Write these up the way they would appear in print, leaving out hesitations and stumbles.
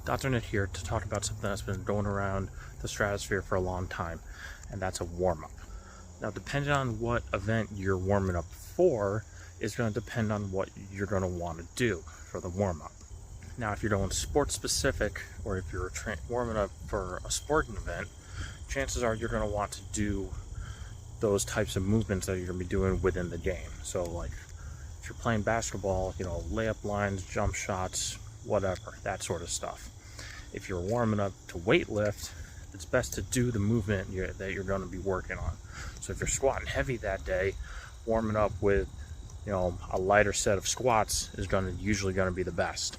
Dr. Nit here to talk about something that's been going around the stratosphere for a long time, and that's a warm-up. Now, depending on what event you're warming up for is going to depend on what you're going to want to do for the warm-up. Now, if you're doing sport-specific, or if you're warming up for a sporting event, chances are you're going to want to do those types of movements that you're going to be doing within the game. So, like, if you're playing basketball, layup lines, jump shots, whatever, that sort of stuff. If you're warming up to weightlift, it's best to do the movement that you're going to be working on. So if you're squatting heavy that day, warming up with a lighter set of squats is usually going to be the best.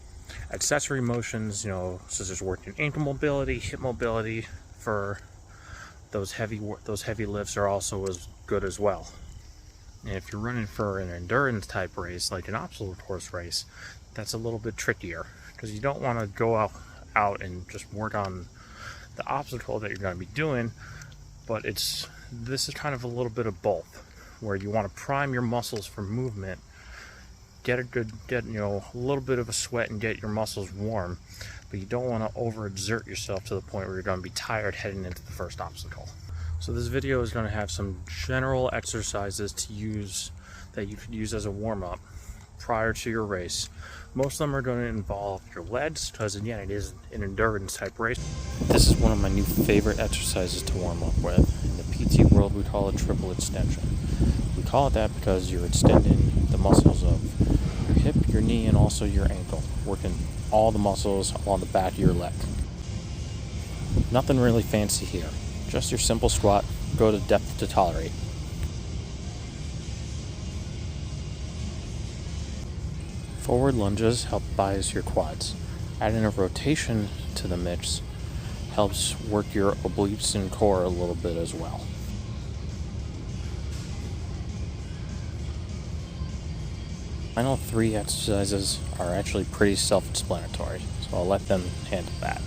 Accessory motions, such as working ankle mobility, hip mobility for those heavy lifts are also as good as well. And if you're running for an endurance type race, like an obstacle course race, that's a little bit trickier because you don't want to go out and just work on the obstacle that you're going to be doing, but this is kind of a little bit of both, where you want to prime your muscles for movement, get a little bit of a sweat and get your muscles warm, but you don't want to overexert yourself to the point where you're going to be tired heading into the first obstacle. So this video is going to have some general exercises to use that you could use as a warm-up prior to your race. Most of them are going to involve your legs because, again, it is an endurance type race. This is one of my new favorite exercises to warm up with. In the PT world, we call it triple extension. We call it that because you're extending the muscles of your hip, your knee, and also your ankle, working all the muscles along the back of your leg. Nothing really fancy here. Just your simple squat, go to depth to tolerate. Forward lunges help bias your quads. Adding a rotation to the mix helps work your obliques and core a little bit as well. Final three exercises are actually pretty self-explanatory, so I'll let them handle that.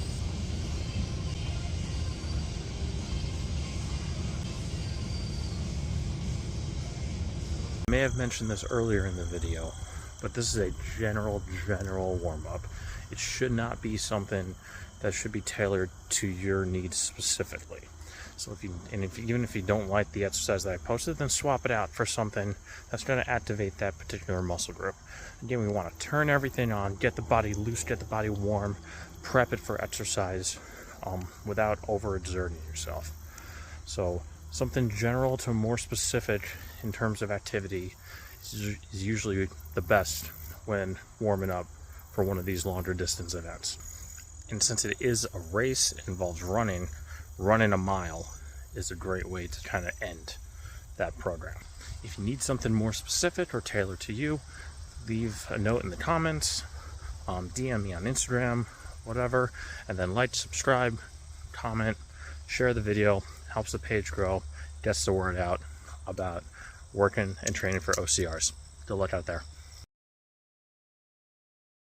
I may have mentioned this earlier in the video, but this is a general warm-up. It should not be something that should be tailored to your needs specifically. So even if you don't like the exercise that I posted, then swap it out for something that's going to activate that particular muscle group. Again, we want to turn everything on, get the body loose, get the body warm, prep it for exercise without overexerting yourself. So something general to more specific in terms of activity is usually the best when warming up for one of these longer distance events. And since it is a race, it involves running a mile is a great way to kind of end that program. If you need something more specific or tailored to you, leave a note in the comments, DM me on Instagram, whatever, and then like, subscribe, comment, share the video, helps the page grow, gets the word out about working and training for OCRs. Good luck out there.